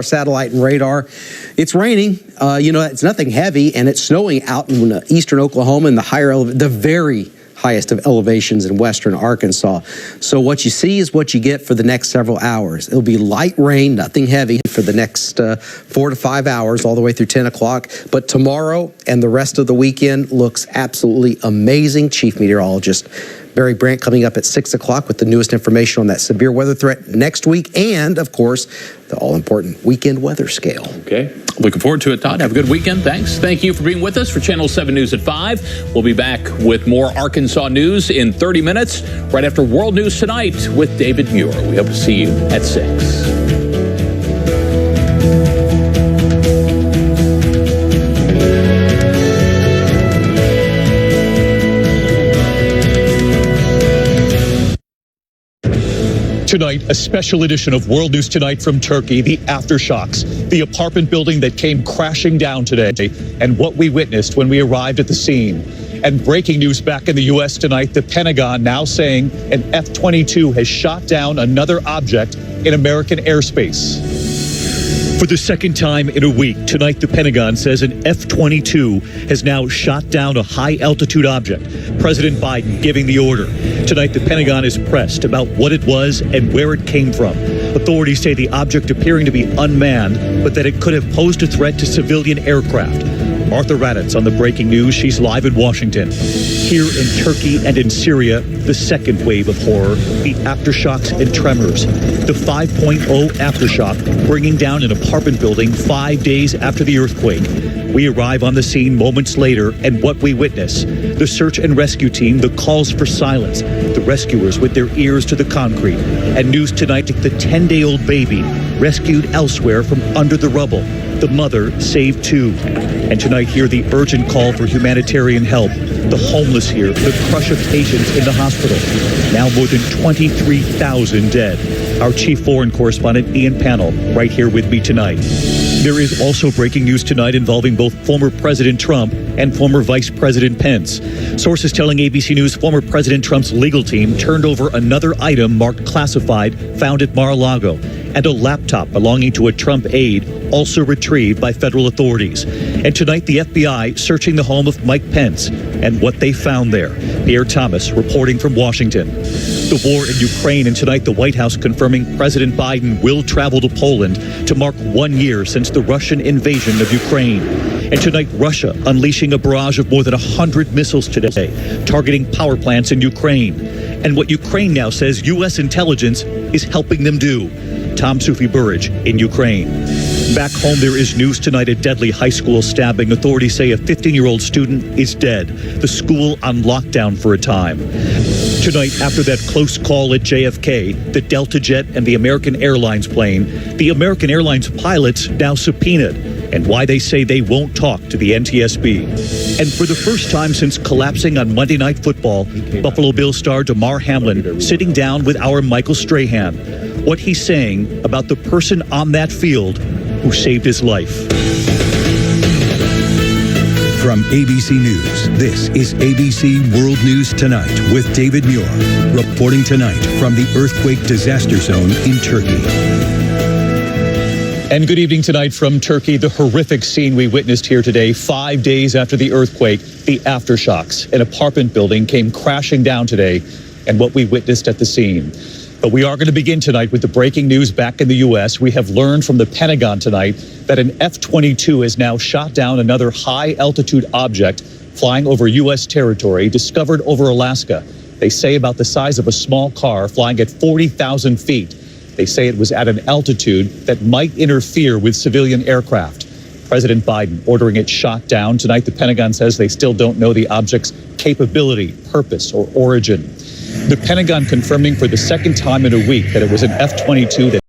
satellite and radar. It's raining. It's nothing heavy, and it's snowing out in eastern Oklahoma in the very highest of elevations in western Arkansas. So what you see is what you get for the next several hours. It'll be light rain, nothing heavy, for the next 4 to 5 hours, all the way through 10 o'clock. But tomorrow and the rest of the weekend looks absolutely amazing. Chief Meteorologist Barry Brandt coming up at 6 o'clock with the newest information on that severe weather threat next week, and, of course, the all-important weekend weather scale. Okay. Looking forward to it, Todd. Have a good weekend. Thanks. Thank you for being with us for Channel 7 News at 5. We'll be back with more Arkansas news in 30 minutes, right after World News Tonight with David Muir. We hope to see you at 6. Tonight, a special edition of World News Tonight from Turkey, the aftershocks, the apartment building that came crashing down today, and what we witnessed when we arrived at the scene. And breaking news back in the U.S. tonight, the Pentagon now saying an F-22 has shot down another object in American airspace. For the second time in a week, tonight the Pentagon says an F-22 has now shot down a high-altitude object. President Biden giving the order. Tonight the Pentagon is pressed about what it was and where it came from. Authorities say the object appearing to be unmanned, but that it could have posed a threat to civilian aircraft. Martha Raddatz on the breaking news. She's live in Washington. Here in Turkey and in Syria, the second wave of horror, the aftershocks and tremors. The 5.0 aftershock bringing down an apartment building 5 days after the earthquake. We arrive on the scene moments later, and what we witness: the search and rescue team, the calls for silence, the rescuers with their ears to the concrete, and news tonight: the 10-day-old baby rescued elsewhere from under the rubble. The mother saved too. And tonight, hear the urgent call for humanitarian help. The homeless here, the crush of patients in the hospital. Now more than 23,000 dead. Our chief foreign correspondent, Ian Pannell, right here with me tonight. There is also breaking news tonight involving both former President Trump and former Vice President Pence. Sources telling ABC News former President Trump's legal team turned over another item marked classified found at Mar-a-Lago, and a laptop belonging to a Trump aide also retrieved by federal authorities. And tonight, the FBI searching the home of Mike Pence and what they found there. Pierre Thomas reporting from Washington. The war in Ukraine, and tonight the White House confirming President Biden will travel to Poland to mark 1 year since the Russian invasion of Ukraine. And tonight, Russia unleashing a barrage of more than 100 missiles today, targeting power plants in Ukraine. And what Ukraine now says U.S. intelligence is helping them do. Tom Sufi Burridge in Ukraine. Back home, there is news tonight: a deadly high school stabbing. Authorities say a 15-year-old student is dead. The school on lockdown for a time. Tonight, after that close call at JFK, the Delta jet and the American Airlines plane, the American Airlines pilots now subpoenaed, and why they say they won't talk to the NTSB. And for the first time since collapsing on Monday Night Football, Buffalo Bills star Damar Hamlin sitting down with our Michael Strahan. What he's saying about the person on that field who saved his life. From ABC News, this is ABC World News Tonight with David Muir, reporting tonight from the earthquake disaster zone in Turkey. And good evening tonight from Turkey. The horrific scene we witnessed here today, 5 days after the earthquake, the aftershocks. An apartment building came crashing down today, and what we witnessed at the scene. But we are going to begin tonight with the breaking news back in the U.S. We have learned from the Pentagon tonight that an F-22 has now shot down another high-altitude object flying over U.S. territory, discovered over Alaska. They say about the size of a small car, flying at 40,000 feet. They say it was at an altitude that might interfere with civilian aircraft. President Biden ordering it shot down. Tonight, the Pentagon says they still don't know the object's capability, purpose, or origin. The Pentagon confirming for the second time in a week that it was an F-22 that